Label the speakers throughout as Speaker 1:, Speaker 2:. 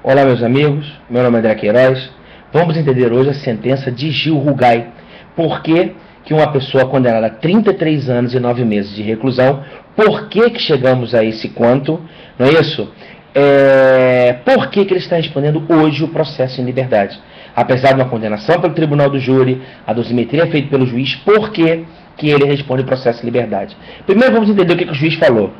Speaker 1: Olá, meus amigos, meu nome é André Queiroz. Vamos entender hoje a sentença de Gil Rugai. Por que uma pessoa condenada a 33 anos e 9 meses de reclusão, por que chegamos a esse quanto, não é isso? Por que ele está respondendo hoje o processo em liberdade? Apesar de uma condenação pelo tribunal do júri, a dosimetria feita pelo juiz, por que ele responde o processo em liberdade? Primeiro vamos entender o que o juiz falou.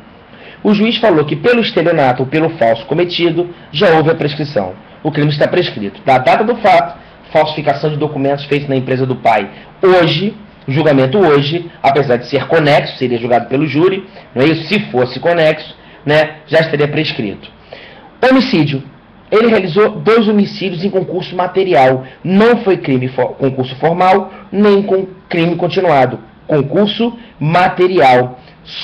Speaker 1: O juiz falou que pelo estelionato ou pelo falso cometido, já houve a prescrição. O crime está prescrito. Da data do fato, falsificação de documentos feitos na empresa do pai. Hoje, o julgamento hoje, apesar de ser conexo, seria julgado pelo júri, não é isso? Se fosse conexo, né, já estaria prescrito. Homicídio. Ele realizou 2 homicídios em concurso material. Não foi concurso formal, nem crime continuado. Concurso material.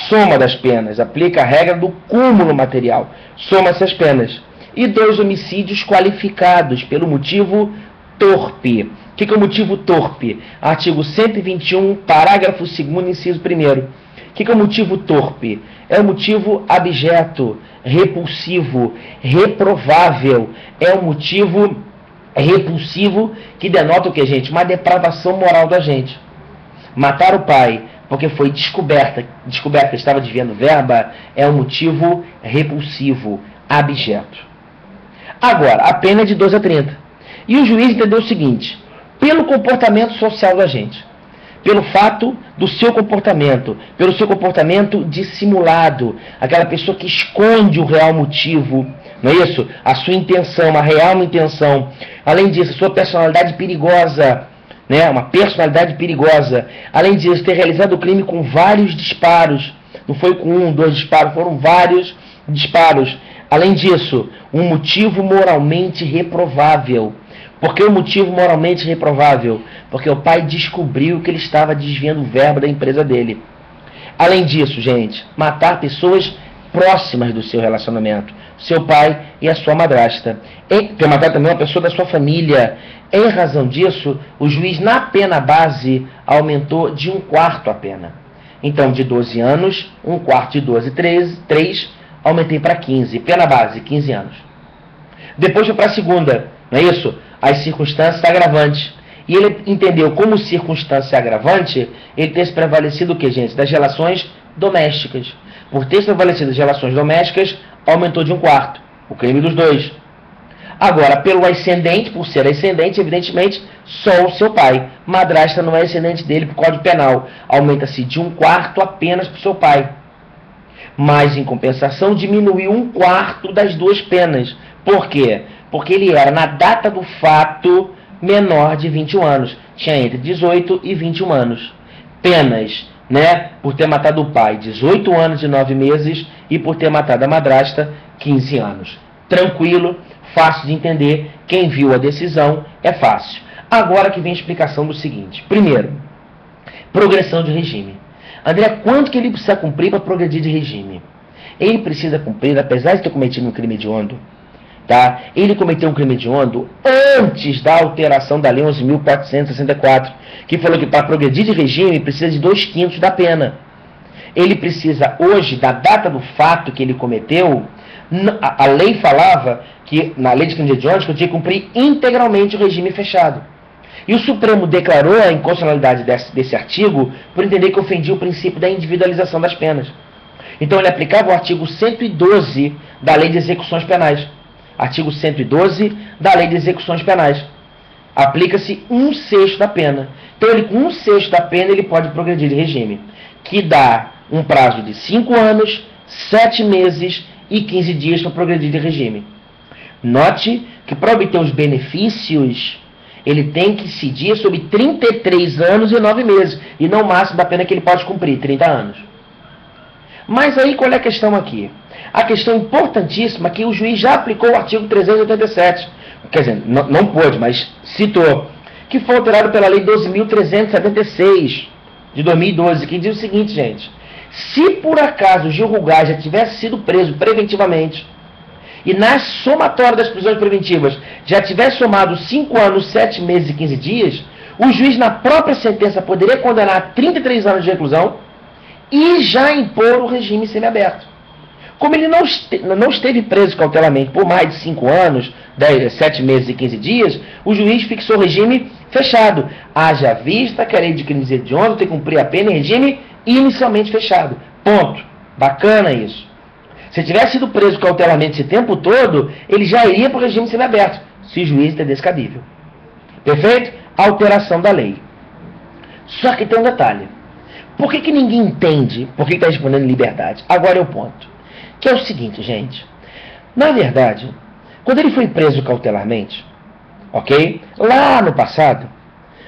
Speaker 1: Soma das penas. Aplica a regra do cúmulo material. Soma-se as penas. E 2 homicídios qualificados pelo motivo torpe. O que é o motivo torpe? Artigo 121, parágrafo 2º, inciso 1º. O que é o motivo torpe? É o motivo abjeto, repulsivo, reprovável. É um motivo repulsivo que denota o que, gente? Uma depravação moral da gente. Matar o pai porque foi descoberta que estava desviando verba, é um motivo repulsivo, abjeto. Agora, a pena é de 12 a 30. E o juiz entendeu o seguinte: pelo comportamento social da gente, pelo fato do seu comportamento, pelo seu comportamento dissimulado, aquela pessoa que esconde o real motivo, não é isso? A sua intenção, a real intenção. Além disso, a sua personalidade perigosa, né? Uma personalidade perigosa. Além disso, ter realizado o crime com vários disparos. Não foi com 1, 2 disparos, foram vários disparos. Além disso, um motivo moralmente reprovável. Por que o motivo moralmente reprovável? Porque o pai descobriu que ele estava desviando verba da empresa dele. Além disso, gente, matar pessoas próximas do seu relacionamento. Seu pai e a sua madrasta. Ter matado também uma pessoa da sua família. Em razão disso, o juiz, na pena base, aumentou de 1/4 a pena. Então, de 12 anos, 1/4 de 12, 3, aumentei para 15. Pena base, 15 anos. Depois foi para a segunda, não é isso? As circunstâncias agravantes. E ele entendeu como circunstância agravante, ele ter se prevalecido o que, gente? Das relações domésticas. Por ter se prevalecido das relações domésticas, aumentou de 1/4. O crime dos 2. Agora, pelo ascendente, por ser ascendente, evidentemente, só o seu pai. Madrasta não é ascendente dele por Código Penal. Aumenta-se de 1/4 apenas para o seu pai. Mas, em compensação, diminuiu 1/4 das 2 penas. Por quê? Porque ele era, na data do fato, menor de 21 anos. Tinha entre 18 e 21 anos. Penas, né? Por ter matado o pai, 18 anos e 9 meses. E por ter matado a madrasta, 15 anos. Tranquilo, fácil de entender. Quem viu a decisão é fácil. Agora que vem a explicação do seguinte. Primeiro, progressão de regime. André, quanto que ele precisa cumprir para progredir de regime? Ele precisa cumprir, apesar de ter cometido um crime hediondo, tá? Ele cometeu um crime hediondo antes da alteração da Lei 11.464, que falou que para progredir de regime precisa de 2/5 da pena. Ele precisa hoje, da data do fato que ele cometeu, a lei falava que, na lei de crime hediondo, que eu tinha que cumprir integralmente o regime fechado. E o Supremo declarou a inconstitucionalidade desse artigo por entender que ofendia o princípio da individualização das penas. Então ele aplicava o artigo 112 da Lei de Execuções Penais. Artigo 112 da Lei de Execuções Penais. Aplica-se 1/6 da pena. Então ele, com 1/6 da pena, ele pode progredir de regime, que dá um prazo de 5 anos, 7 meses e 15 dias para progredir de regime. Note que para obter os benefícios, ele tem que incidir sobre 33 anos e 9 meses, e não o máximo da pena que ele pode cumprir, 30 anos. Mas aí qual é a questão aqui? A questão importantíssima é que o juiz já aplicou o artigo 387, quer dizer, não pôde, mas citou, que foi alterado pela Lei 12.376, de 2012, que diz o seguinte, gente: se por acaso Gil Rugai já tivesse sido preso preventivamente, e na somatória das prisões preventivas já tivesse somado 5 anos, 7 meses e 15 dias, o juiz, na própria sentença, poderia condenar a 33 anos de reclusão e já impor o regime semiaberto. Como ele não esteve preso cautelarmente por mais de 5 anos, 7 meses e 15 dias, o juiz fixou regime fechado. Haja vista que a lei de crimes hediondos tem que cumprir a pena em regime inicialmente fechado. Ponto. Bacana isso. Se tivesse sido preso cautelarmente esse tempo todo, ele já iria para o regime semiaberto, se o juiz entendesse cabível. Perfeito? Alteração da lei. Só que tem um detalhe. Por que ninguém entende por que está respondendo em liberdade? Agora é o ponto. Que é o seguinte, gente. Na verdade, quando ele foi preso cautelarmente, ok? Lá no passado,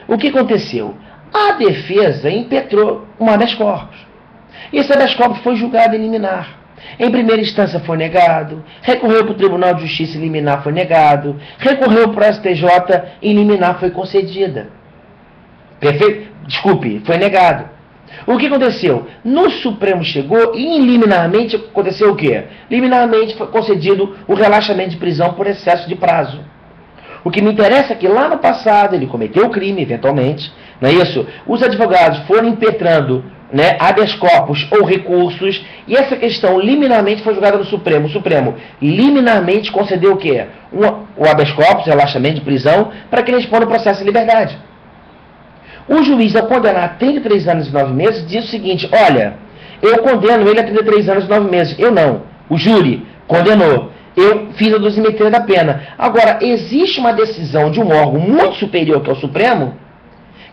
Speaker 1: o que aconteceu? A defesa impetrou um habeas corpus. E esse habeas corpus foi julgado em liminar. Em primeira instância foi negado, recorreu para o Tribunal de Justiça em liminar, foi negado, recorreu para o STJ em liminar, foi concedida. Perfeito? Desculpe, foi negado. O que aconteceu? No Supremo chegou e liminarmente aconteceu o quê? Liminarmente foi concedido o relaxamento de prisão por excesso de prazo. O que me interessa é que lá no passado ele cometeu o crime, eventualmente, não é isso? Os advogados foram impetrando, né, habeas corpus ou recursos, e essa questão liminarmente foi julgada no Supremo. O Supremo liminarmente concedeu o quê? O habeas corpus, relaxamento de prisão, para que ele responda o processo de liberdade. O juiz, ao condenar a 33 anos e 9 meses, diz o seguinte: olha, eu condeno ele a 33 anos e 9 meses. Eu não. O júri condenou. Eu fiz a dosimetria da pena. Agora, existe uma decisão de um órgão muito superior que é o Supremo,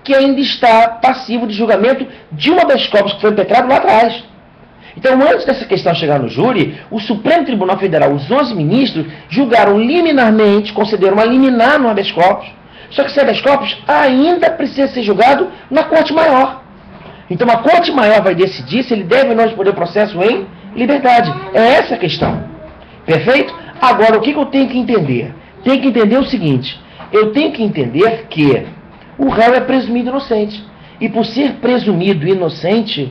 Speaker 1: que ainda está passivo de julgamento de uma habeas corpus que foi impetrado lá atrás. Então, antes dessa questão chegar no júri, o Supremo Tribunal Federal, os 11 ministros, julgaram liminarmente, concederam uma liminar no habeas corpus. Só que esse habeas corpus ainda precisa ser julgado na Corte Maior. Então, a Corte Maior vai decidir se ele deve ou não responder o processo em liberdade. É essa a questão. Perfeito? Agora, o que eu tenho que entender? Tenho que entender o seguinte: eu tenho que entender que o réu é presumido inocente. E por ser presumido inocente,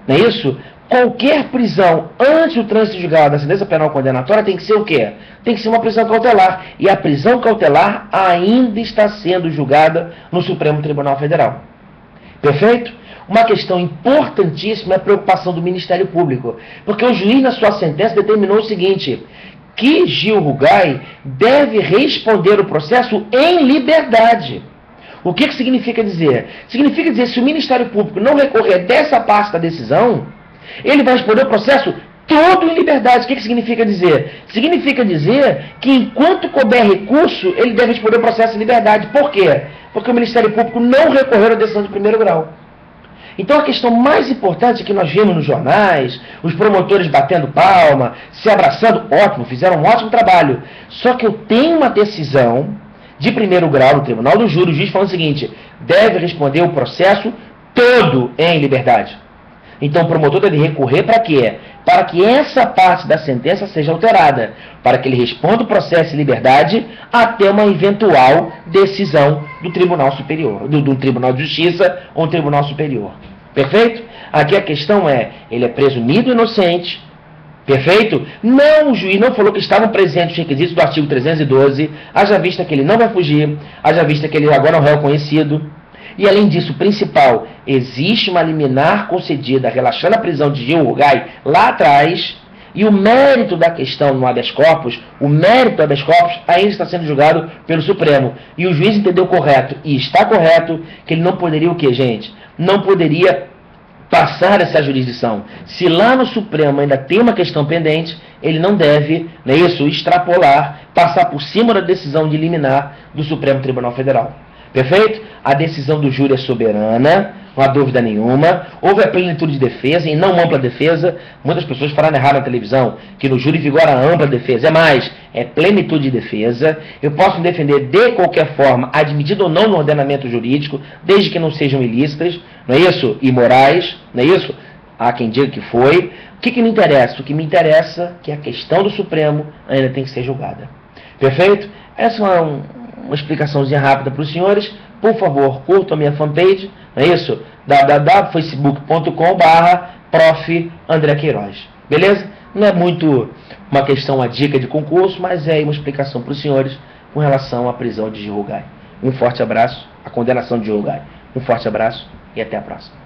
Speaker 1: não é isso? Qualquer prisão antes do trânsito julgado da sentença penal condenatória tem que ser o quê? Tem que ser uma prisão cautelar. E a prisão cautelar ainda está sendo julgada no Supremo Tribunal Federal. Perfeito? Uma questão importantíssima é a preocupação do Ministério Público. Porque o juiz, na sua sentença, determinou o seguinte: que Gil Rugai deve responder o processo em liberdade. O que significa dizer? Significa dizer, se o Ministério Público não recorrer dessa parte da decisão, ele vai responder o processo todo em liberdade. O que significa dizer? Significa dizer que enquanto couber recurso, ele deve responder o processo em liberdade. Por quê? Porque o Ministério Público não recorreu à decisão de primeiro grau. Então a questão mais importante que nós vimos nos jornais, os promotores batendo palma, se abraçando, ótimo, fizeram um ótimo trabalho. Só que eu tenho uma decisão de primeiro grau no Tribunal do Júri, o juiz falando o seguinte: deve responder o processo todo em liberdade. Então o promotor deve recorrer para quê? Para que essa parte da sentença seja alterada, para que ele responda o processo em liberdade até uma eventual decisão do Tribunal Superior, do Tribunal de Justiça ou um Tribunal Superior. Perfeito? Aqui a questão é, ele é presumido inocente. Perfeito? Não, o juiz não falou que estavam presentes os requisitos do artigo 312, haja vista que ele não vai fugir, haja vista que ele agora é um réu conhecido. E além disso, o principal, existe uma liminar concedida relaxando a prisão de Gil Rugai lá atrás, e o mérito da questão no habeas corpus, o mérito do habeas corpus ainda está sendo julgado pelo Supremo. E o juiz entendeu correto, e está correto, que ele não poderia o quê, gente? Não poderia passar essa jurisdição. Se lá no Supremo ainda tem uma questão pendente, ele não deve, não é isso, extrapolar, passar por cima da decisão de liminar do Supremo Tribunal Federal. Perfeito? A decisão do júri é soberana, não há dúvida nenhuma. Houve a plenitude de defesa e não ampla defesa. Muitas pessoas falaram errado na televisão que no júri vigora a ampla defesa. É mais, é plenitude de defesa. Eu posso me defender de qualquer forma, admitido ou não no ordenamento jurídico, desde que não sejam ilícitas, não é isso? Imorais, não é isso? Há quem diga que foi. O que me interessa? O que me interessa é que a questão do Supremo ainda tem que ser julgada. Perfeito? Essa é uma explicaçãozinha rápida para os senhores. Por favor, curtam a minha fanpage, não é isso? www.facebook.com/prof. André Queiroz. Beleza? Não é muito uma questão, uma dica de concurso, mas é uma explicação para os senhores com relação à prisão de Gil Rugai. Um forte abraço, a condenação de Gil Rugai. Um forte abraço e até a próxima.